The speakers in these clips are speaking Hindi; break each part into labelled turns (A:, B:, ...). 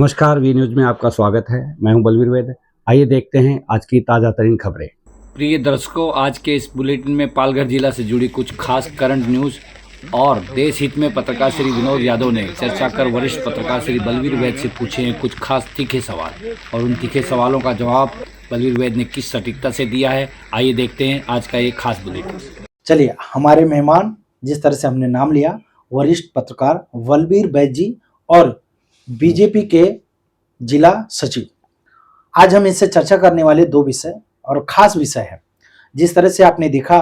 A: नमस्कार, वी न्यूज़ में आपका स्वागत है। मैं हूं बलवीर वैद। आइए देखते हैं आज की ताज़ा तरीन खबरें।
B: प्रिय दर्शकों, आज के इस बुलेटिन में पालघर जिला से जुड़ी कुछ खास करंट न्यूज़ और देश हित में पत्रकार श्री विनोद यादव ने चर्चा कर वरिष्ठ पत्रकार श्री बलवीर वैद से पूछे हैं कुछ खास तीखे सवाल, और उन तीखे सवालों का जवाब बलवीर वैद ने किस सटीकता से दिया है, आइए देखते हैं आज का एक खास बुलेटिन।
C: चलिए, हमारे मेहमान जिस तरह से हमने नाम लिया, वरिष्ठ पत्रकार बलवीर वैद जी और बीजेपी के जिला सचिव। आज हम इससे चर्चा करने वाले दो विषय और खास विषय है। जिस तरह से आपने देखा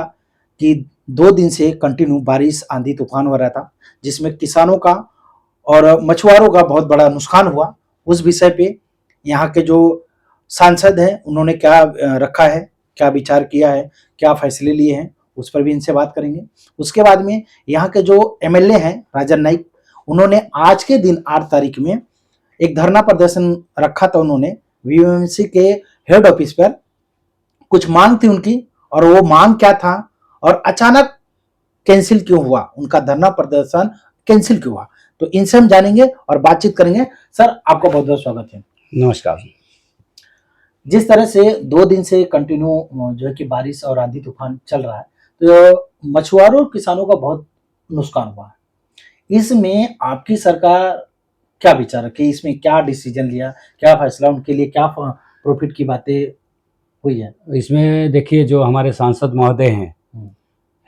C: कि 2 दिन से कंटिन्यू बारिश, आंधी, तूफान हो रहा था, जिसमें किसानों का और मछुआरों का बहुत बड़ा नुकसान हुआ। उस विषय पे यहाँ के जो सांसद हैं उन्होंने क्या रखा है, क्या विचार किया है, क्या फैसले लिए हैं, उस पर भी इनसे बात करेंगे। उसके बाद में यहाँ के जो एमएलए हैं राजन नाइक, उन्होंने आज के दिन 8 तारीख में एक धरना प्रदर्शन रखा था। उन्होंने वीएमसी के हेड ऑफिस पर कुछ मांग थी उनकी, और वो मांग क्या था और अचानक कैंसिल क्यों हुआ, उनका धरना प्रदर्शन कैंसिल क्यों हुआ, तो इनसे हम जानेंगे और बातचीत करेंगे। सर, आपका बहुत बहुत स्वागत है।
A: नमस्कार।
C: जिस तरह से 2 दिन से कंटिन्यू जो है कि बारिश और आंधी तूफान चल रहा है, तो मछुआरों और किसानों का बहुत नुकसान हुआ है। इसमें आपकी सरकार क्या विचार रखी, इसमें क्या डिसीजन लिया, क्या फैसला, उनके लिए क्या प्रॉफिट की बातें हुई है?
A: इसमें देखिए, जो हमारे सांसद महोदय हैं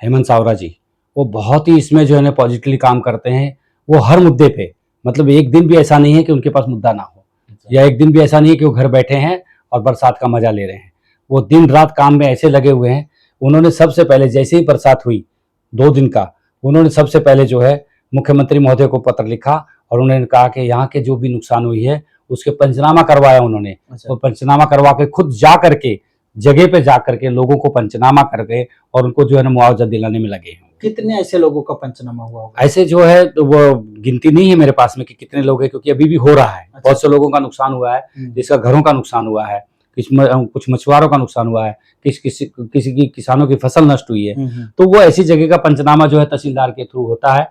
A: हेमंत सावरा जी, वो बहुत ही इसमें जो है ना पॉजिटिवली काम करते हैं। वो हर मुद्दे पे, मतलब एक दिन भी ऐसा नहीं है कि उनके पास मुद्दा ना हो, या एक दिन भी ऐसा नहीं है कि वो घर बैठे हैं और बरसात का मजा ले रहे हैं। वो दिन रात काम में ऐसे लगे हुए हैं। उन्होंने सबसे पहले जैसे ही बरसात हुई 2 दिन का, उन्होंने सबसे पहले जो है मुख्यमंत्री महोदय को पत्र लिखा और उन्होंने कहा कि यहाँ के जो भी नुकसान हुई है उसके पंचनामा करवाया उन्होंने। तो पंचनामा करवा के खुद जा करके जगह पे जा करके लोगों को पंचनामा करके और उनको जो है ना मुआवजा दिलाने में लगे हैं।
C: कितने ऐसे लोगों का पंचनामा हुआ होगा?
A: ऐसे जो है तो वो गिनती नहीं है मेरे पास में कि कितने लोग हैं, क्योंकि अभी भी हो रहा है। बहुत से लोगों का नुकसान हुआ है, जिसका घरों का नुकसान हुआ है, कुछ मछुआरों का नुकसान हुआ है, किसी की किसानों की फसल नष्ट हुई है। तो वो ऐसी जगह का पंचनामा जो है तहसीलदार के थ्रू होता है,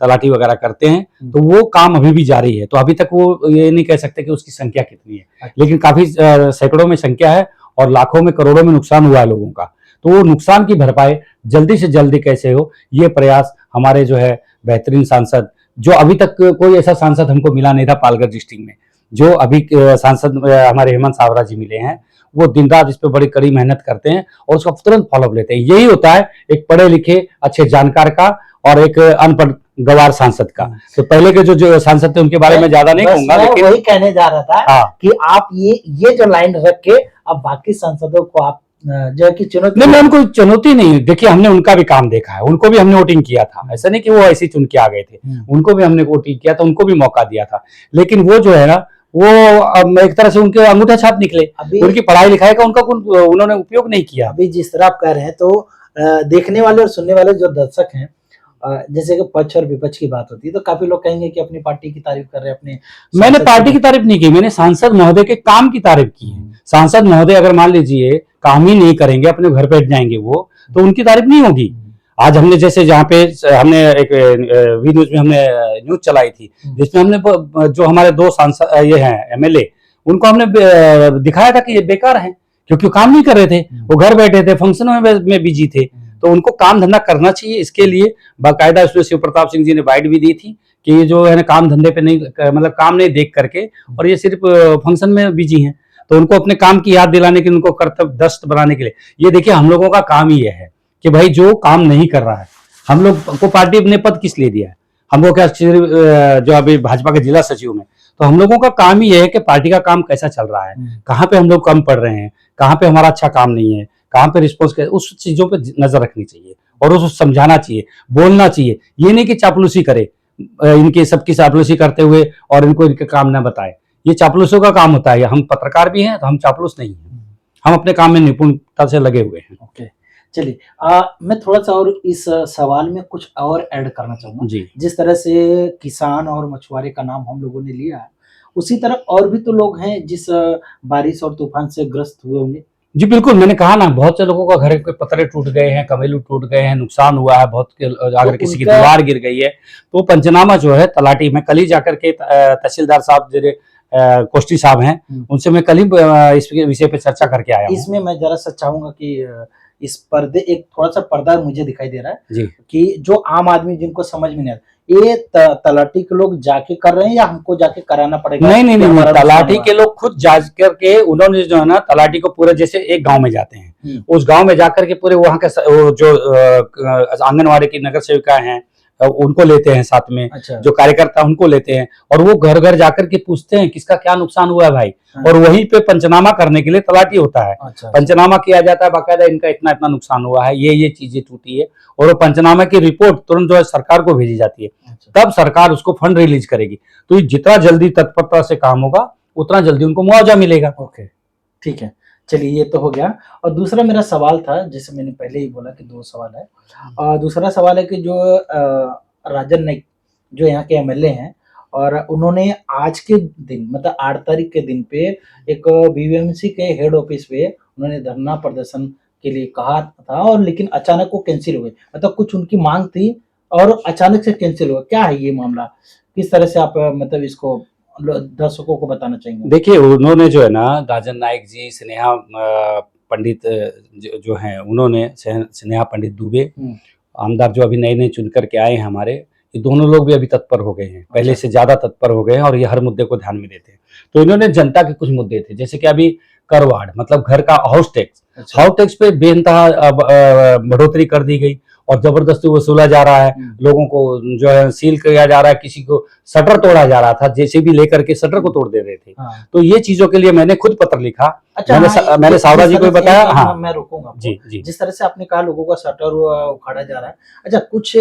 A: तलाठी वगैरह करते हैं। तो वो काम अभी भी जारी है। तो अभी तक वो ये नहीं कह सकते कि उसकी संख्या कितनी है, लेकिन काफी सैकड़ों में संख्या है और लाखों में करोड़ों में नुकसान हुआ है लोगों का। तो वो नुकसान की भरपाई जल्दी से जल्दी कैसे हो, ये प्रयास हमारे जो है बेहतरीन सांसद, जो अभी तक कोई ऐसा सांसद हमको मिला नहीं था पालघर डिस्ट्रिक्ट में, जो अभी सांसद हमारे हेमंत सावरा जी मिले हैं। वो दिन रात इस पे बड़ी कड़ी मेहनत करते हैं और उसका तुरंत फॉलोअप लेते हैं। यही होता है एक पढ़े लिखे अच्छे जानकार का और एक अनपढ़ गवार सांसद का। तो पहले के जो सांसद थे उनके बारे में ज्यादा नहीं कहूंगा,
C: लेकिन वही कहने जा रहा था कि आप ये जो लाइन रख के अब बाकी सांसदों को आप जो है कि चुनौती
A: नहीं, उनको चुनौती नहीं। देखिए, हमने उनका भी काम देखा है, उनको भी हमने वोटिंग किया था। ऐसा नहीं कि वो ऐसे चुन के आ गए थे, उनको भी हमने वोटिंग किया था, उनको भी मौका दिया था। लेकिन वो जो है ना, वो एक तरह से उनके अंगूठा छाप निकले। उनकी पढ़ाई लिखाई का उन्होंने उपयोग नहीं किया।
C: अभी जिस तरह आप कह रहे हैं, तो देखने वाले और सुनने वाले जो दर्शक हैं, जैसे कि पक्ष और विपक्ष की बात होती है तो काफी लोग कहेंगे कि अपनी पार्टी की तारीफ कर रहे हैं। अपने
A: मैंने पार्टी की तारीफ नहीं की, मैंने सांसद महोदय के काम की तारीफ की है। सांसद महोदय अगर मान लीजिए काम ही नहीं करेंगे, अपने घर बैठ जाएंगे वो, तो उनकी तारीफ नहीं होगी। आज हमने जैसे जहाँ पे हमने एक वी न्यूज में हमने न्यूज चलाई थी, जिसमें हमने जो हमारे 2 सांसद ये हैं एमएलए, उनको हमने दिखाया था कि ये बेकार हैं, क्योंकि काम नहीं कर रहे थे, वो घर बैठे थे, फंक्शनों में बिजी थे। तो उनको काम धंधा करना चाहिए। इसके लिए बाकायदा उसमें शिव प्रताप सिंह जी ने बाइट भी दी थी कि ये जो है ना काम धंधे पे नहीं, मतलब काम नहीं देख करके और ये सिर्फ फंक्शन में बिजी हैं, तो उनको अपने काम की याद दिलाने के, उनको कर्तव्य दस्त बनाने के लिए। ये देखिए, हम लोगों का काम ही है कि भाई जो काम नहीं कर रहा है, हम लोग को पार्टी ने पद किस लिए दिया है? हम लोग क्या जो अभी भाजपा के जिला सचिव में, तो हम लोगों का काम ही है कि पार्टी का काम कैसा चल रहा है, कहाँ पे हम लोग कम पड़ रहे हैं, कहाँ पे हमारा अच्छा काम नहीं है, कहाँ पे रिस्पॉन्स, उस चीजों पे नजर रखनी चाहिए और उसको समझाना चाहिए, बोलना चाहिए। ये नहीं कि चापलूसी करे, इनके सबकी चापलूसी करते हुए और इनको इनके काम ना बताए। ये चापलूसों का काम होता है। हम पत्रकार भी हैं तो हम चापलूस नहीं हैं, हम अपने काम में निपुणता से लगे हुए हैं।
C: ओके, चलिए, मैं थोड़ा सा और इस सवाल में कुछ और ऐड करना चाहूंगा जी। जिस तरह से किसान और मछुआरे का नाम हम लोगों ने लिया है, उसी तरह और भी तो लोग हैं जिस बारिश और तूफान से ग्रस्त हुए होंगे।
A: जी बिल्कुल, मैंने कहा ना, बहुत से लोगों का घर के पतरे टूट गए हैं, कमेलू टूट गए हैं, नुकसान हुआ है, बहुत अगर किसी की दीवार गिर गई है। तो पंचनामा जो है तलाटी में कल ही जाकर के तहसीलदार साहब कोष्टी साहब हैं, उनसे मैं कल ही इस विषय पे चर्चा करके आया हूं।
C: इसमें मैं जरा सा चाहूंगा कि इस पर्दे एक थोड़ा सा पर्दा मुझे दिखाई दे रहा है
A: जी।
C: कि जो आम आदमी जिनको समझ में नहीं आता, ये तलाटी के लोग जाके कर रहे हैं या हमको जाके कराना पड़ेगा?
A: नहीं नहीं
C: कि
A: नहीं,
C: हमारा
A: तलाटी
C: नुकसान
A: के लोग खुद जा करके उन्होंने जो है ना, तलाटी को पूरे, जैसे एक गांव में जाते हैं, उस गांव में जाकर के पूरे वहां के वो जो आंगनवाड़ी की नगर सेविका हैं उनको लेते हैं साथ में,
C: अच्छा।
A: जो कार्यकर्ता उनको लेते हैं और वो घर घर जाकर के पूछते हैं किसका क्या नुकसान हुआ है भाई,
C: हाँ।
A: और वहीं पे पंचनामा करने के लिए तलाटी होता है।
C: अच्छा।
A: पंचनामा किया जाता है बाकायदा, इनका इतना इतना नुकसान हुआ है, ये चीजें टूटी है, और वो पंचनामा की रिपोर्ट तुरंत जो है सरकार को भेजी जाती है,
C: अच्छा।
A: तब सरकार उसको फंड रिलीज करेगी। तो ये जितना जल्दी तत्परता से काम होगा उतना जल्दी उनको मुआवजा मिलेगा।
C: ओके, ठीक है, चलिए ये तो हो गया। और दूसरा मेरा सवाल था, जैसे मैंने पहले ही बोला कि 2 सवाल है, और दूसरा सवाल है कि जो राजन नाईक जो यहाँ के एमएलए हैं, और उन्होंने आज के दिन मतलब 8 तारीख के दिन पे एक बीवीएमसी के हेड ऑफिस पे उन्होंने धरना प्रदर्शन के लिए कहा था, और लेकिन अचानक वो कैंसिल हो गई। मतलब कुछ उनकी मांग थी और अचानक से कैंसिल हुआ। क्या है ये मामला? किस तरह से आप मतलब इसको दर्शकों को बताना चाहेंगे?
A: देखिए, उन्होंने जो है ना, राजन नाईक जी, स्नेहा पंडित जो हैं, उन्होंने स्नेहा पंडित दुबे, आमदार जो अभी नए नए चुन करके आए हैं हमारे, ये दोनों लोग भी अभी तत्पर हो गए हैं, पहले से ज्यादा तत्पर हो गए हैं, और ये हर मुद्दे को ध्यान में देते हैं। तो इन्होंने जनता के कुछ मुद्दे थे, जैसे कि अभी करवाड़ मतलब घर का हाउस टैक्स, हाउस टैक्स पे बेनतहा बढ़ोतरी कर दी गई और जबरदस्ती वसूला जा रहा है, लोगों को जो है सील किया जा रहा है, किसी को शटर तोड़ा जा रहा था, जेसीबी लेकर के शटर को तोड़ दे रहे थे।
C: हाँ।
A: तो ये चीजों के लिए मैंने खुद पत्र लिखा।
C: अच्छा,
A: मैंने सावरा जी को बताया। हाँ,
C: मैं रोकूंगा आपको।
A: जी जी।
C: जिस तरह से आपने कहा लोगों का शटर उखाड़ा जा रहा है, अच्छा कुछ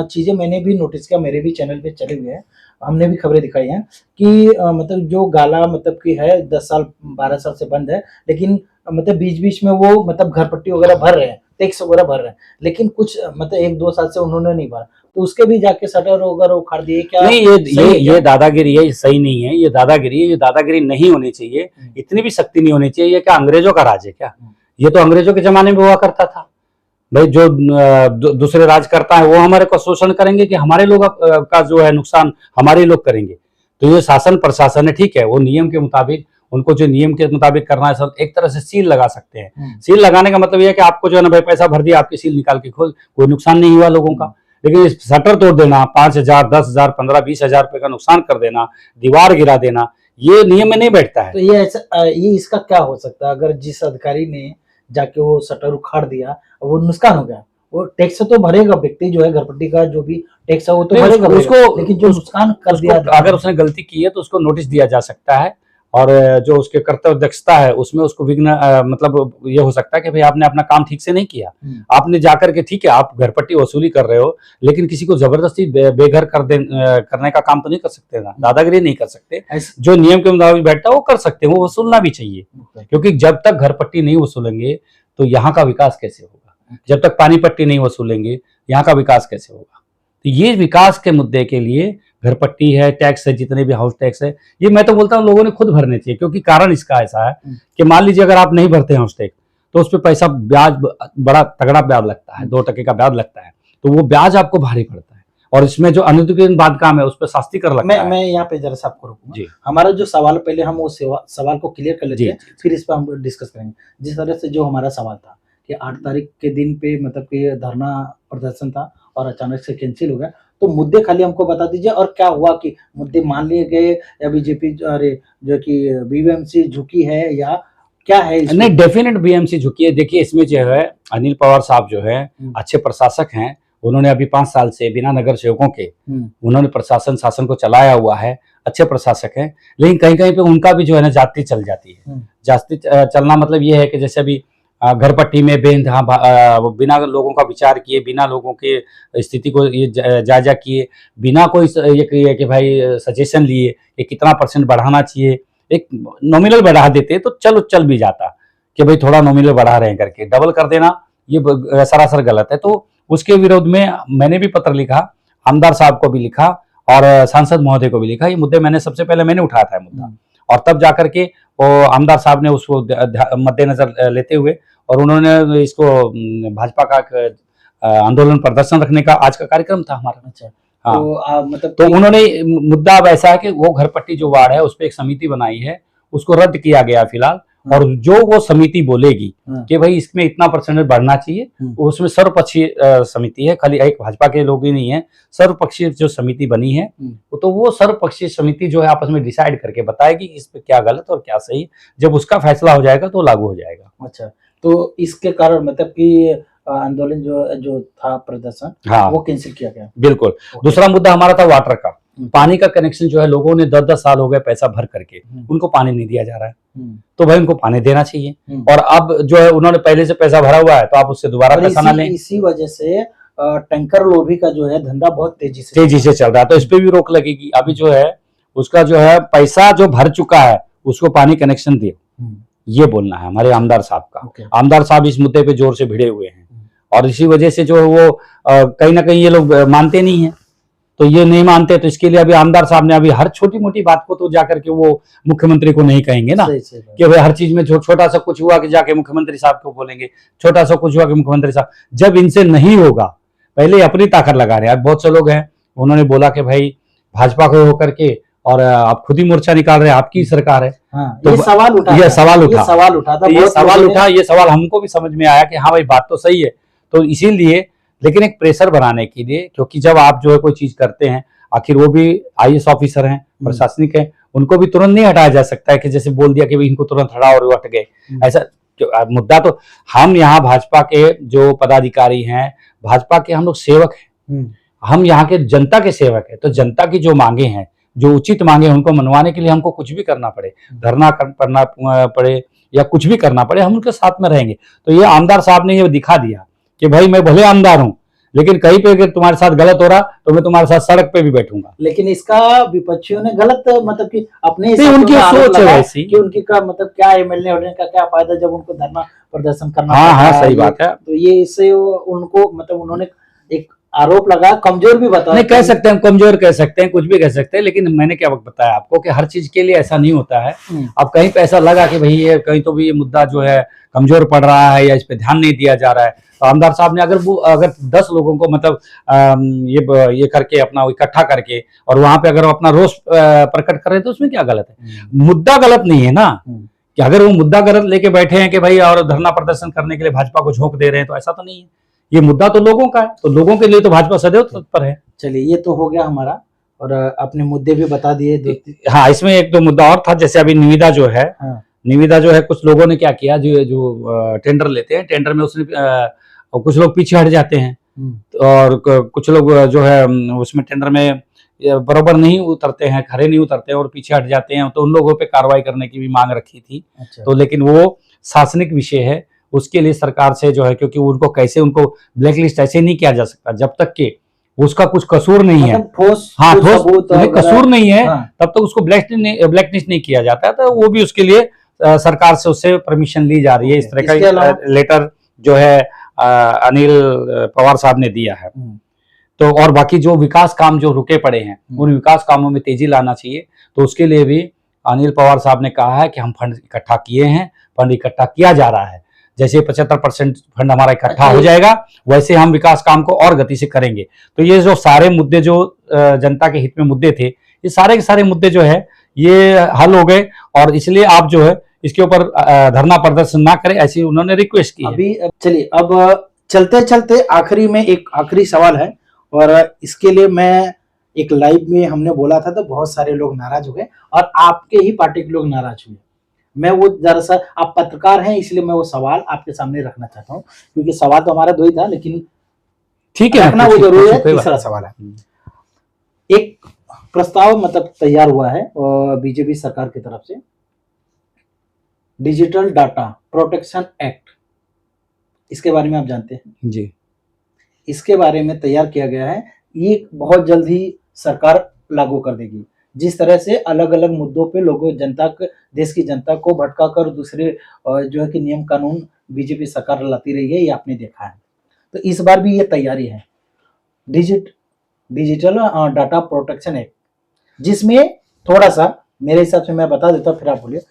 C: चीजें मैंने भी नोटिस किया, मेरे भी चैनल पे चले हुए हैं, हमने भी खबरें दिखाई हैं कि मतलब जो गाला मतलब की है 10 साल 12 साल से बंद है, लेकिन मतलब बीच बीच में वो मतलब घर पट्टी वगैरह भर रहे हैं, टैक्स वगैरह भर रहे हैं, लेकिन कुछ मतलब 1-2 साल से उन्होंने नहीं भरा, तो उसके भी जाके शटर वगैरह उखाड़ दिए क्या?
A: नहीं, ये दादागिरी है, ये सही नहीं है, ये दादागिरी है, ये दादागिरी नहीं होनी चाहिए, इतनी भी सख्ती नहीं होनी चाहिए। ये क्या अंग्रेजों का राज है क्या? ये तो अंग्रेजों के जमाने में हुआ करता था भाई। जो दूसरे राज करता है वो हमारे को शोषण करेंगे कि हमारे लोग का जो है नुकसान हमारे लोग करेंगे। तो ये शासन प्रशासन है, ठीक है, वो नियम के मुताबिक, उनको जो नियम के मुताबिक करना है, सब एक तरह से सील लगा सकते हैं। सील लगाने का मतलब ये है कि आपको जो है ना भाई पैसा भर दिया, आपकी सील निकाल के खोल, कोई नुकसान नहीं हुआ लोगों का। लेकिन शटर तोड़ देना, 5,000, 10,000, 15-20,000 रुपए का नुकसान कर देना, दीवार गिरा देना, ये नियम में नहीं बैठता है।
C: तो ये ऐसा ये इसका क्या हो सकता है? अगर जिस अधिकारी ने जाके वो शटर उखाड़ दिया, वो नुकसान हो गया, वो टैक्स तो भरेगा, व्यक्ति जो है घरपट्टी का जो भी टैक्स है वो तो भरेगा उसको, लेकिन जो नुकसान कर दिया,
A: अगर उसने गलती की है तो उसको नोटिस दिया जा सकता है, और जो उसके कर्तव्य दक्षता है उसमें उसको विघ्न मतलब ये हो सकता है कि भाई आपने अपना काम ठीक से नहीं किया। आपने जाकर के, ठीक है, आप घरपट्टी वसूली कर रहे हो, लेकिन किसी को जबरदस्ती बेघर करने का काम तो नहीं कर सकते ना, दादागिरी नहीं कर सकते। जो नियम के मुताबिक बैठता है वो कर सकते हैं, वो वसूलना भी चाहिए, क्योंकि जब तक घरपट्टी नहीं वसूलेंगे तो यहाँ का विकास कैसे होगा? जब तक पानी पट्टी नहीं वसूलेंगे यहाँ का विकास कैसे होगा? तो ये विकास के मुद्दे के लिए घरपट्टी है, टैक्स है, जितने भी हाउस टैक्स है, ये मैं तो बोलता हूँ लोगों ने खुद भरने चाहिए। क्योंकि कारण इसका ऐसा है कि मान लीजिए अगर आप नहीं भरते हाउस टैक्स तो उस पर पैसा ब्याज बड़ा तगड़ा ब्याज लगता है, 2% का ब्याज लगता है, तो वो ब्याज आपको भारी पड़ता है, और इसमें जो अनधिकृत बांधकाम है उस पर शास्ति कर लगता है।
C: मैं यहाँ पे जरा सा आपको रोकूंगा। हमारा जो सवाल, पहले हम वो सवाल को क्लियर कर लेते हैं, फिर इस पर हम डिस्कस करेंगे। जिस तरह से जो हमारा सवाल था कि 8 तारीख के दिन पे मतलब कि धरना प्रदर्शन था और अचानक से कैंसिल हो गया, तो मुद्दे खाली हमको बता दीजिए, और क्या हुआ कि मुद्दे मान लिए गए या बीजेपी जो कि बीवीएमसी झुकी है या क्या है?
A: नहीं, डेफिनेट बीएमसी झुकी है। देखिए, इसमें जो है अनिल पवार साहब जो है अच्छे प्रशासक हैं, उन्होंने अभी 5 साल से बिना नगर सेवकों के उन्होंने प्रशासन शासन को चलाया हुआ है, अच्छे प्रशासक हैं। लेकिन कहीं कहीं पे उनका भी जो है ना जाति चल जाती है। जाति चलना मतलब ये है कि जैसे अभी घरपट्टी में बिना लोगों का विचार किए, बिना लोगों के स्थिति को ये जायजा किए, बिना कोई ये कि भाई सजेशन लिए कि कितना % बढ़ाना चाहिए, एक नॉमिनल बढ़ा देते तो चल भी जाता कि भाई थोड़ा नॉमिनल बढ़ा रहे हैं करके डबल कर देना, ये सरासर गलत है। तो उसके विरोध में मैंने भी पत्र लिखा, आमदार साहब को भी लिखा और सांसद महोदय को भी लिखा। ये मुद्दे मैंने सबसे पहले मैंने उठाया था मुद्दा, और तब जाकर के वो आमदार साहब ने उसको मद्देनजर लेते हुए और उन्होंने इसको भाजपा का आंदोलन प्रदर्शन रखने का आज का कार्यक्रम था हमारा।
C: अच्छा,
A: हाँ।
C: तो मतलब
A: तो उन्होंने मुद्दा अब ऐसा है कि वो घर पट्टी जो वार्ड है उस पर एक समिति बनाई है, उसको रद्द किया गया फिलहाल। और जो वो समिति बोलेगी कि भाई इसमें इतना परसेंटेज बढ़ना चाहिए, उसमें सर्वपक्षीय समिति है, खाली एक भाजपा के लोग ही नहीं है, सर्वपक्षीय जो समिति बनी है, तो वो सर्वपक्षीय समिति जो है आपस में डिसाइड करके बताएगी इस पे क्या गलत और क्या सही। जब उसका फैसला हो जाएगा तो लागू हो जाएगा।
C: अच्छा, तो इसके कारण मतलब कि आंदोलन जो था प्रदर्शन,
A: हाँ,
C: वो कैंसिल किया गया।
A: बिल्कुल। दूसरा मुद्दा हमारा था वाटर का। पानी का कनेक्शन जो है लोगों ने 10-10 साल हो गए पैसा भर करके, उनको पानी नहीं दिया जा रहा है, तो भाई उनको पानी देना चाहिए। और अब जो है उन्होंने पहले से पैसा भरा हुआ है तो आप उससे दोबारा पैसा ना लें।
C: इसी वजह से टैंकर लोभी का जो है धंधा बहुत तेजी से
A: चल रहा है, तो इस पे भी रोक लगेगी। अभी जो है उसका जो है पैसा जो भर चुका है उसको पानी कनेक्शन दे, ये बोलना है हमारे आमदार साहब का। आमदार साहब इस मुद्दे पे जोर से भिड़े हुए हैं और इसी वजह से जो वो कहीं ना कहीं ये लोग मानते नहीं है, तो ये नहीं मानते, तो इसके लिए अभी आमदार साहब ने अभी हर छोटी मोटी बात को तो जाकर के वो मुख्यमंत्री को नहीं कहेंगे ना, कि भाई हर चीज में छोटा सा कुछ हुआ कि जाके मुख्यमंत्री साहब को बोलेंगे, छोटा सा कुछ हुआ कि मुख्यमंत्री साहब। जब इनसे नहीं होगा, पहले अपनी ताकत लगा रहे हैं। आज बहुत से लोग हैं, उन्होंने बोला कि भाई भाजपा को होकर के और आप खुद ही मोर्चा निकाल रहे हैं, आपकी सरकार है।
C: तो ये सवाल उठा,
A: ये सवाल हमको भी समझ में आया कि हाँ भाई बात तो सही है। तो इसीलिए, लेकिन एक प्रेशर बनाने के लिए, क्योंकि जब आप जो है कोई चीज करते हैं, आखिर वो भी IAS ऑफिसर हैं, प्रशासनिक हैं, उनको भी तुरंत नहीं हटाया जा सकता है कि जैसे बोल दिया कि भाई इनको तुरंत हटाओ और वो हट गए। ऐसा मुद्दा तो हम यहाँ भाजपा के जो पदाधिकारी हैं, भाजपा के हम लोग सेवक हैं, हम यहाँ के जनता के सेवक हैं। तो जनता की जो मांगे हैं, जो उचित मांगे, उनको मनवाने के लिए हमको कुछ भी करना पड़े, धरना करना पड़े या कुछ भी करना पड़े, हम उनके साथ में रहेंगे। तो ये आमदार साहब ने ये दिखा दिया कि भाई मैं भले आमदार हूं, लेकिन कहीं पे अगर तुम्हारे साथ गलत हो रहा तो मैं तुम्हारे साथ सड़क पे भी बैठूंगा।
C: लेकिन इसका विपक्षियों ने गलत मतलब कि अपने
A: उनकी सोच है वैसी
C: कि उनकी का मतलब क्या MLA होने का क्या फायदा जब उनको धरना प्रदर्शन करना।
A: हाँ, सही बात है।
C: तो ये इससे उनको मतलब उन्होंने एक आरोप लगा, कमजोर भी बताया।
A: नहीं कह सकते हैं, कमजोर कह सकते हैं, कुछ भी कह सकते हैं, लेकिन मैंने क्या बताया आपको कि हर चीज के लिए ऐसा नहीं होता है। अब कहीं पे ऐसा लगा कि भाई ये कहीं तो भी ये मुद्दा जो है कमजोर पड़ रहा है या इस पे ध्यान नहीं दिया जा रहा है, तो आमदार साहब ने अगर 10 लोगों को मतलब ये करके अपना इकट्ठा करके और वहां पे अगर अपना रोष प्रकट कर रहे तो उसमें क्या गलत है? मुद्दा गलत नहीं है ना, कि अगर वो मुद्दा गलत लेके बैठे हैं कि भाई और धरना प्रदर्शन करने के लिए भाजपा को झोंक दे रहे हैं, तो ऐसा तो नहीं है। ये मुद्दा तो लोगों का है, तो लोगों के लिए तो भाजपा सदैव तत्पर है।
C: चलिए, ये तो हो गया हमारा, और अपने मुद्दे भी बता दिए।
A: हाँ, इसमें एक दो मुद्दा और था, जैसे अभी निविदा जो है, निविदा जो है, कुछ लोगों ने क्या किया, जो टेंडर लेते हैं, टेंडर में उसने कुछ लोग पीछे हट जाते हैं और कुछ लोग जो है उसमें टेंडर में बराबर नहीं उतरते हैं, खड़े नहीं उतरते हैं और पीछे हट जाते हैं, तो उन लोगों पे कार्रवाई करने की भी मांग रखी थी। अच्छा। तो लेकिन वो शासनिक विषय है, उसके लिए सरकार से जो है, क्योंकि उनको कैसे उनको ब्लैक लिस्ट ऐसे नहीं किया जा सकता जब तक कि उसका कुछ कसूर नहीं है, ठोस कसूर नहीं है, तब तक उसको ब्लैक लिस्ट नहीं किया जाता है। तो वो भी उसके लिए सरकार से उससे परमिशन ली जा रही है। इस तरह का लेटर जो है अनिल पवार साहब ने दिया है। तो और बाकी जो विकास काम जो रुके पड़े हैं, उन विकास कामों में तेजी लाना चाहिए। तो उसके लिए भी अनिल पवार साहब ने कहा है कि हम फंड इकट्ठा किए हैं, फंड इकट्ठा किया जा रहा है। जैसे 75% फंड हमारा इकट्ठा हो जाएगा, वैसे हम विकास काम को और गति से करेंगे। तो ये जो सारे मुद्दे जो जनता के हित में मुद्दे थे, ये सारे के सारे मुद्दे जो है ये हल हो गए, और इसलिए आप जो है इसके ऊपर धरना प्रदर्शन ना करें, ऐसी उन्होंने रिक्वेस्ट की।
C: अभी चलिए, अब चलते चलते आखिरी में एक आखिरी सवाल है, और इसके लिए मैं एक लाइव में हमने बोला था तो बहुत सारे लोग नाराज हो गए, और आपके ही पार्टी के लोग नाराज हुए। मैं वो दरअसल, आप पत्रकार हैं इसलिए मैं वो सवाल आपके सामने रखना चाहता हूँ, क्योंकि सवाल तो हमारा 2 ही था, लेकिन
A: ठीक है,
C: रखना वो जरूरी है। तीसरा सवाल है, एक प्रस्ताव मतलब तैयार हुआ है बीजेपी सरकार की तरफ से, डिजिटल डाटा प्रोटेक्शन एक्ट। इसके बारे में आप जानते हैं
A: जी?
C: इसके बारे में तैयार किया गया है, ये बहुत जल्द ही सरकार लागू कर देगी। जिस तरह से अलग अलग मुद्दों पे लोगों देश की जनता को भटका कर दूसरे जो है कि नियम कानून बीजेपी सरकार लाती रही है, ये आपने देखा है। तो इस बार भी ये तैयारी है, डिजिटल डाटा प्रोटेक्शन एक्ट, जिसमें थोड़ा सा मेरे हिसाब से मैं बता देता हूँ, फिर आप बोलिए।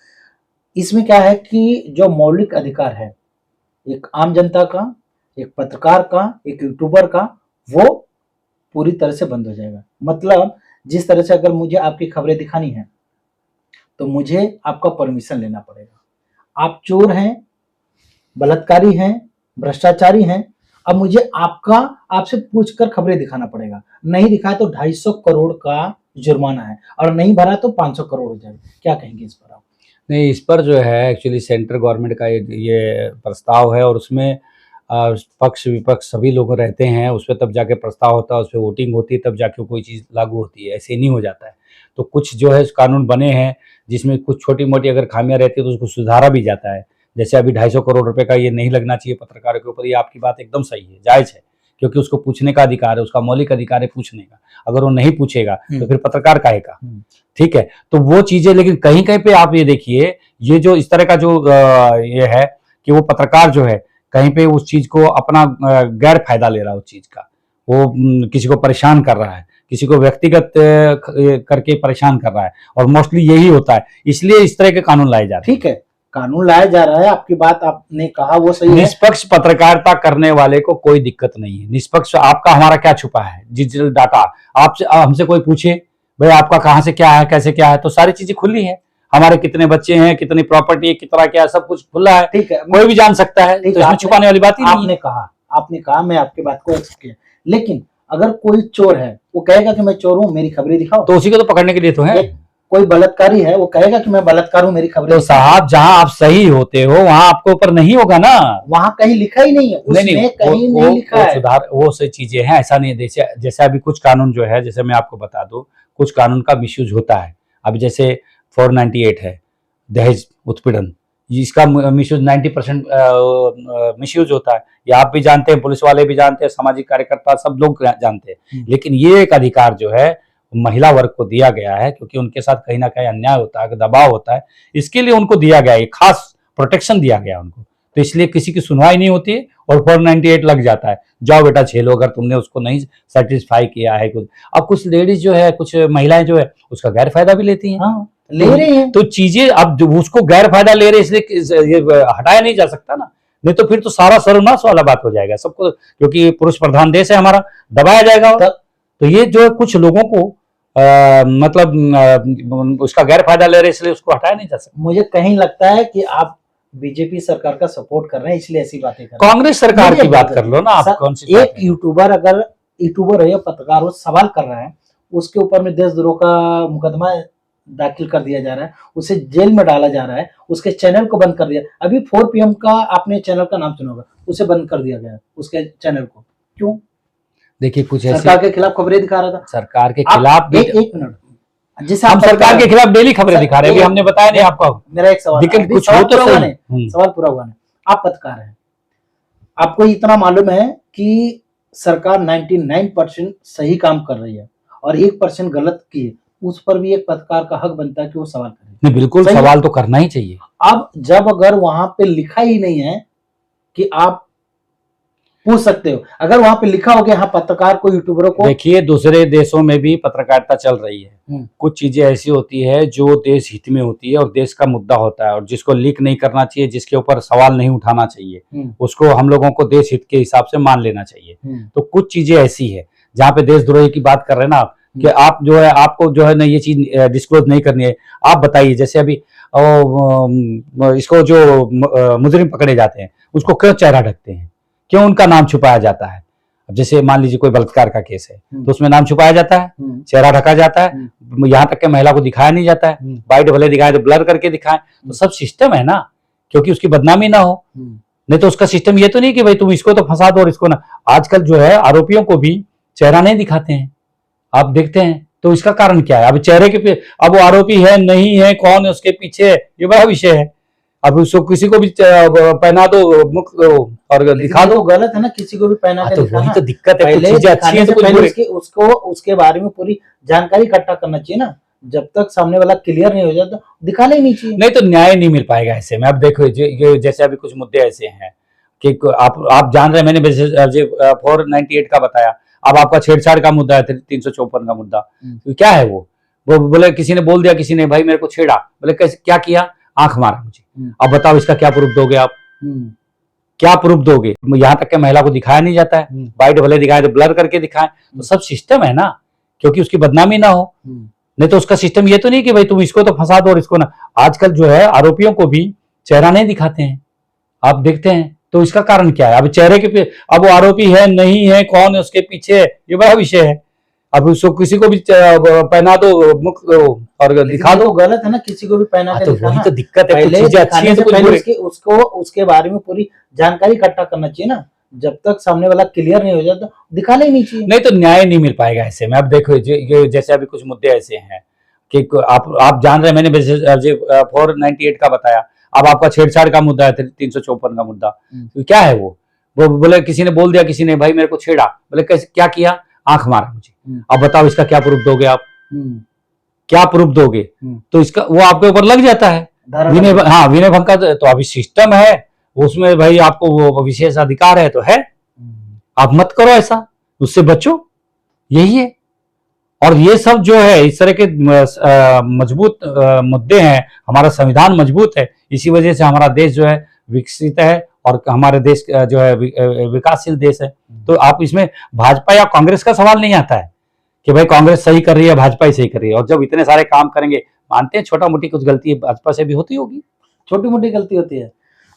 C: इसमें क्या है कि जो मौलिक अधिकार है एक आम जनता का, एक पत्रकार का, एक यूट्यूबर का, वो पूरी तरह से बंद हो जाएगा। मतलब जिस तरह से अगर मुझे आपकी खबरें दिखानी है तो मुझे आपका परमिशन लेना पड़ेगा। आप चोर हैं, बलात्कारी हैं, भ्रष्टाचारी हैं, अब मुझे आपसे पूछकर खबरें दिखाना पड़ेगा। नहीं दिखाया तो 250 करोड़ का जुर्माना है, और नहीं भरा तो 500 करोड़ हो जाएगा। क्या कहेंगे इस पर आप?
A: नहीं, इस पर जो है एक्चुअली सेंट्रल गवर्नमेंट का ये प्रस्ताव है, और उसमें पक्ष विपक्ष सभी लोग रहते हैं। उस पर तब जाके प्रस्ताव होता है, उस पर वोटिंग होती है, तब जाके कोई चीज़ लागू होती है। ऐसे नहीं हो जाता है। तो कुछ जो है कानून बने हैं जिसमें कुछ छोटी मोटी अगर खामियां रहती है तो उसको सुधारा भी जाता है। जैसे अभी 250 करोड़ रुपए का ये नहीं लगना चाहिए पत्रकारों के ऊपर, ये आपकी बात एकदम सही है, जायज़ है, क्योंकि उसको पूछने का अधिकार है, उसका मौलिक अधिकार है पूछने का। अगर वो नहीं पूछेगा तो फिर पत्रकार काहे का? ठीक है, तो वो चीजें, लेकिन कहीं कहीं पे आप ये देखिए, ये जो इस तरह का जो ये है कि वो पत्रकार जो है कहीं पे उस चीज को अपना गैर फायदा ले रहा है, उस चीज का वो किसी को परेशान कर रहा है, किसी को व्यक्तिगत करके परेशान कर रहा है, और मोस्टली यही होता है। इसलिए इस तरह के कानून लाए जा रहे हैं।
C: ठीक है, कानून लाया जा रहा है, आपकी बात आपने कहा वो सही है।
A: निष्पक्ष पत्रकारिता करने वाले को कोई दिक्कत नहीं है। निष्पक्ष, आपका हमारा क्या छुपा है? डिजिटल डाटा आपसे, हमसे कोई पूछे भाई आपका कहाँ से क्या है, कैसे क्या है, तो सारी चीजें खुली है। हमारे कितने बच्चे हैं, कितनी प्रॉपर्टी है, कितना क्या है, सब कुछ खुला है।
C: ठीक है,
A: कोई भी जान सकता है, तो इसमें छुपाने वाली बात ही नहीं है।
C: आपने कहा, मैं आपकी बात को एक्सेप्ट किया, लेकिन अगर कोई चोर है वो कहेगा कि मैं चोर हूं, मेरी खबरें दिखाओ,
A: तो उसी को तो पकड़ने के लिए तो है।
C: कोई बलात्कारी है वो कहेगा कि मैं बलात्कार हूं, मेरी खबरें
A: तो साहब, जहां आप सही होते हो वहां आपके ऊपर नहीं होगा ना।
C: वहां कहीं लिखा ही नहीं है, उसमें कहीं नहीं लिखा है।
A: सुधार वो सही चीजें हैं, ऐसा नहीं है। जैसे अभी कुछ कानून जो है, जैसे मैं आपको बता दूं, कुछ कानून का मिसयूज होता है। अब जैसे 498 है, दहेज उत्पीड़न, इसका मिसयूज 90% मिसयूज होता है। ये आप भी जानते हैं, पुलिस वाले भी जानते हैं, सामाजिक कार्यकर्ता सब लोग जानते हैं। लेकिन ये एक अधिकार जो है महिला वर्ग को दिया गया है, क्योंकि उनके साथ कहीं ना कहीं अन्याय होता है, दबाव होता है, इसके लिए उनको दिया गया है, खास प्रोटेक्शन दिया गया उनको। तो इसलिए किसी की सुनवाई नहीं होती है और 498 लग जाता है, जाओ बेटा झेलो, अगर तुमने उसको नहीं सेटिस्फाई किया है कुछ। अब कुछ लेडीज जो है, कुछ महिलाएं जो है, उसका गैर फायदा भी लेती हैं।
C: हाँ, ले रही हैं।
A: तो चीजें अब जो उसको गैर फायदा ले रहे, इसलिए ये हटाया नहीं जा सकता ना, नहीं तो फिर तो सारा सर्वनाश वाला बात हो जाएगा सबको, क्योंकि पुरुष प्रधान देश है हमारा, दबाया जाएगा। तो ये जो कुछ लोगों को मतलब उसका गैर फायदा ले रहे, इसलिए उसको हटाया नहीं जा सकता।
C: मुझे कहीं लगता है कि आप बीजेपी सरकार का सपोर्ट कर रहे हैं, इसलिए ऐसी बातें कर रहे हैं।
A: कांग्रेस सरकार की बात कर लो ना आप, कौन सी
C: एक यूट्यूबर, अगर यूट्यूबर है या पत्रकार हो, सवाल कर रहा है, उसके ऊपर में देशद्रोह का मुकदमा दाखिल कर दिया जा रहा है, उसे जेल में डाला जा रहा है, उसके चैनल को बंद कर दिया। अभी 4 PM का आपने चैनल का नाम सुना होगा, उसे बंद कर दिया गया उसके चैनल को। क्यों?
A: देखिए, कुछ
C: सरकार के खिलाफ खबरें दिखा रहा था।
A: सरकार के खिलाफ
C: एक मिनट, जिस
A: हम सरकार के खिलाफ डेली खबरें दिखा रहे हैं, अभी हमने बताया नहीं आपको।
C: मेरा एक सवाल,
A: कुछ हो तो
C: सवाल पूरा हुआ नहीं। आप पत्रकार हैं, आपको इतना मालूम है कि सरकार 99% सही काम कर रही है और 1% गलत की है, उस पर भी एक पत्रकार का हक बनता है कि वो सवाल करे।
A: नहीं, बिल्कुल सवाल तो करना ही चाहिए।
C: अब जब अगर वहां पे लिखा ही नहीं है कि आप पूछ सकते हो, अगर वहां पे लिखा हो कि हाँ पत्रकार को, यूट्यूबरों को,
A: देखिए दूसरे देशों में भी पत्रकारिता चल रही है। कुछ चीजें ऐसी होती है जो देश हित में होती है और देश का मुद्दा होता है, और जिसको लीक नहीं करना चाहिए, जिसके ऊपर सवाल नहीं उठाना चाहिए, उसको हम लोगों को देश हित के हिसाब से मान लेना चाहिए। तो कुछ चीजें ऐसी है जहाँ पे देशद्रोही की बात कर रहे हैं ना आप, कि आप जो है, आपको जो है ना ये चीज डिस्क्लोज नहीं करनी है। आप बताइए, जैसे अभी इसको जो मुजरिम पकड़े जाते हैं उसको क्यों चेहरा ढकते हैं, क्यों उनका नाम छुपाया जाता है? अब जैसे मान लीजिए कोई बलात्कार का केस है तो उसमें नाम छुपाया जाता है, चेहरा ढका जाता है, यहाँ तक कि महिला को दिखाया नहीं जाता है, वाइट भले दिखाए तो ब्लर करके दिखाएं। तो सब सिस्टम है ना, क्योंकि उसकी बदनामी ना हो। नहीं तो उसका सिस्टम ये तो नहीं कि भाई तुम इसको तो फंसा दो और इसको ना। आजकल जो है आरोपियों को भी चेहरा नहीं दिखाते हैं, आप देखते हैं। तो इसका कारण क्या है? अब चेहरे के, अब वो आरोपी है नहीं है, कौन है उसके पीछे, ये बड़ा विषय है। अब उसको किसी को भी पहना दो मुख और दिखा दो,
C: गलत है ना, किसी को भी पहना के
A: तो
C: दिखाना।
A: वही तो दिक्कत है।
C: पहले
A: चीजें अच्छी हैं तो कुछ बुरे।
C: उसको उसके बारे में पूरी जानकारी इकट्ठा करना चाहिए ना। जब तक सामने वाला क्लियर नहीं हो जाता तो दिखाना ही नहीं चाहिए।
A: नहीं तो न्याय नहीं मिल पाएगा ऐसे में। अब देखो जैसे अभी कुछ मुद्दे ऐसे हैं कि आप जान रहे हैं, मैंने 498 का बताया, अब आपका छेड़छाड़ का मुद्दा है, 354 का मुद्दा। तो क्या है वो बोले किसी ने बोल दिया, किसी ने भाई मेरे को छेड़ा, बोले कैसे क्या किया, आंख मारा मुझे, अब बताओ इसका क्या प्रूफ दोगे आप? क्या प्रूफ दोगे? यहाँ तक कि महिला को दिखाया नहीं जाता है, वाइट भले दिखाए तो ब्लर करके दिखाएं, तो सब सिस्टम है ना, क्योंकि उसकी बदनामी ना हो। नहीं तो उसका सिस्टम ये तो नहीं कि भाई तुम इसको तो फंसा दो और इसको ना। आजकल जो है आरोपियों को भी चेहरा नहीं दिखाते हैं, आप देखते हैं, तो इसका कारण क्या है? अब चेहरे के अब वो आरोपी है नहीं है, कौन है उसके पीछे, ये बड़ा विषय है। अब उसको किसी को भी पहना दो मुख और दिखा दो,
C: तो गलत है ना, किसी को भी पहना के
A: तो
C: दिखाना।
A: वही तो दिक्कत है। कुछ
C: पहले
A: चीजें अच्छी हैं तो कुछ
C: पहले
A: बुरे।
C: उसको उसके बारे में पूरी जानकारी इकट्ठा करना चाहिए ना। जब तक सामने वाला क्लियर नहीं हो जाता दिखाना ही नहीं चाहिए।
A: नहीं तो न्याय नहीं मिल पाएगा ऐसे में। अब देखो जैसे अभी कुछ मुद्दे ऐसे हैं कि आप जान रहे हैं, मैंने 498 का बताया, अब आपका छेड़छाड़ का मुद्दा है 354 का मुद्दा। तो क्या है वो बोले किसी ने बोल दिया, किसी ने भाई मेरे को छेड़ा, बोले कैसे क्या किया, आंख मारा मुझे। अब बताओ इसका क्या प्रूफ दोगे आप? क्या प्रूफ दोगे? तो इसका वो आपके ऊपर लग जाता है विनय भंग का। तो अभी सिस्टम है उसमें भाई, आपको वो विशेष अधिकार है तो है, आप मत करो ऐसा, उससे बचो, यही है। और ये सब जो है इस तरह के मजबूत मुद्दे हैं, हमारा संविधान मजबूत है, इसी वजह से हमारा देश जो है विकसित है और हमारे देश जो है विकासशील देश है। तो आप इसमें भाजपा या कांग्रेस का सवाल नहीं आता है कि भाई कांग्रेस सही कर रही है, भाजपा ही सही कर रही है। और जब इतने सारे काम करेंगे, मानते हैं छोटा मोटी कुछ गलती भाजपा से भी होती होगी,
C: छोटी मोटी गलती होती है,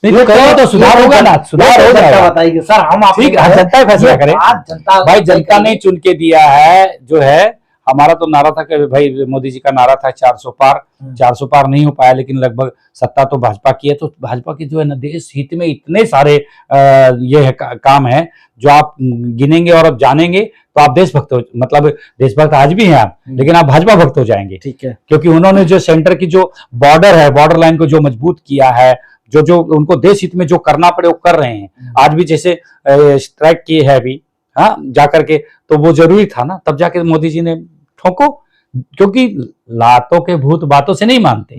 A: नहीं तो करो तो सुधार होगा ना, सुधार हो जाएगा।
C: बताइए सर, हम
A: ठीक है, जनता ही फैसला करे भाई। जनता ने चुन के दिया है जो है। हमारा तो नारा था कि भाई मोदी जी का नारा था 400 पार, 400 पार नहीं हो पाया, लेकिन लगभग सत्ता तो भाजपा की है। तो भाजपा की जो है ना, देश हित में इतने सारे ये है काम है जो आप गिनेंगे और आप जानेंगे तो आप देशभक्त हो, मतलब देशभक्त आज भी हैं आप, लेकिन आप भाजपा भक्त हो जाएंगे। ठीक है, क्योंकि उन्होंने जो सेंटर की जो बॉर्डर है, बॉर्डर लाइन को जो मजबूत किया है, जो उनको देश हित में जो करना पड़े वो कर रहे हैं। आज भी जैसे स्ट्राइक किए है अभी, हाँ जाकर के, तो वो जरूरी था ना, तब जाके मोदी जी ने ठोको, क्योंकि लातों के भूत बातों से नहीं मानते।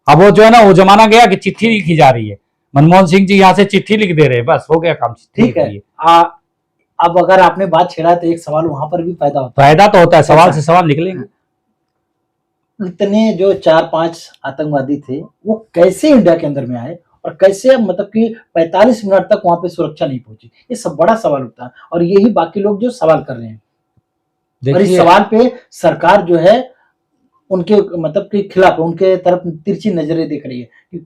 A: अब वो जो है ना, वो जमाना गया कि चिट्ठी लिखी जा रही है, मनमोहन सिंह जी यहाँ से चिट्ठी लिख दे रहे हैं, बस हो गया काम। ठीक है,
C: अब अगर आपने बात छेड़ा तो एक सवाल वहां पर भी पैदा होता है।
A: फायदा तो होता है, सवाल से सवाल निकलेंगे।
C: इतने जो 4-5 आतंकवादी थे वो कैसे इंडिया के अंदर में आए और कैसे, मतलब कि 45 मिनट तक वहां पे सुरक्षा नहीं पहुंची, ये सब बड़ा सवाल उठता है। और यही बाकी लोग जो सवाल कर रहे हैं, और इस सवाल पे सरकार जो है उनके मतलब के खिलाफ, उनके तरफ तिरछी नजरें देख रही है।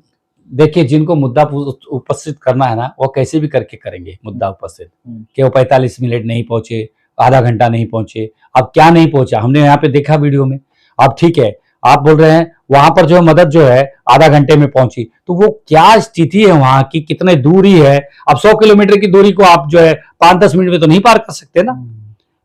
A: देखिए, जिनको मुद्दा उपस्थित करना है ना, वो कैसे भी करके करेंगे मुद्दा उपस्थित, कि वो 45 मिनट नहीं पहुंचे, आधा घंटा नहीं पहुंचे। अब क्या नहीं पहुंचा, हमने यहाँ पे देखा वीडियो में। अब ठीक है, आप बोल रहे हैं वहां पर जो है मदद जो है आधा घंटे में पहुंची, तो वो क्या स्थिति है वहां की, कितने दूरी है। अब 100 किलोमीटर की दूरी को आप जो है 5-10 मिनट में तो नहीं पार कर सकते ना।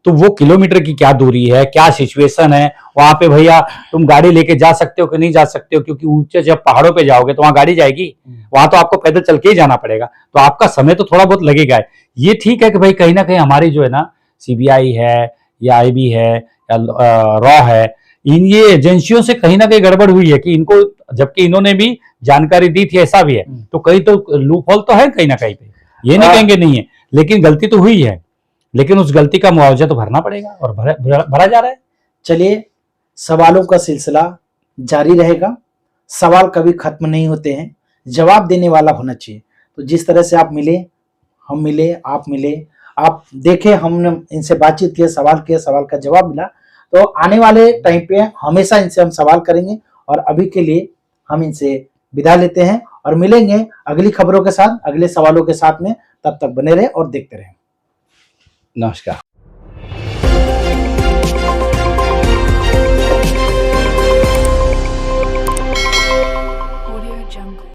A: तो वो किलोमीटर की क्या दूरी है, क्या सिचुएशन है वहां पे, भैया तुम गाड़ी लेके जा सकते हो कि नहीं जा सकते हो, क्योंकि ऊंचे जब पहाड़ों पे जाओगे तो वहां गाड़ी जाएगी, वहां तो आपको पैदल चल के ही जाना पड़ेगा, तो आपका समय तो थोड़ा बहुत लगेगा। ये ठीक है कि भाई कहीं ना कहीं हमारी जो है ना सीबीआई है या आईबी है या रॉ है, इन ये एजेंसियों से कहीं ना कहीं गड़बड़ हुई है कि इनको, जबकि इन्होंने भी जानकारी दी थी, ऐसा भी है। तो कहीं तो लूप होल तो है कहीं ना कहीं पे, ये नहीं कहेंगे नहीं है, लेकिन गलती तो हुई है, लेकिन उस गलती का मुआवजा तो भरना पड़ेगा और भरा जा रहा है।
C: चलिए, सवालों का सिलसिला जारी रहेगा, सवाल कभी खत्म नहीं होते हैं, जवाब देने वाला होना चाहिए। तो जिस तरह से आप मिले, हम मिले, आप मिले, आप देखे, हमने इनसे बातचीत की, सवाल किया, सवाल का जवाब मिला, तो आने वाले टाइम पे हमेशा इनसे हम सवाल करेंगे। और अभी के लिए हम इनसे विदा लेते हैं और मिलेंगे अगली खबरों के साथ, अगले सवालों के साथ में। तब तक बने रहे और देखते रहें।
A: नमस्कार।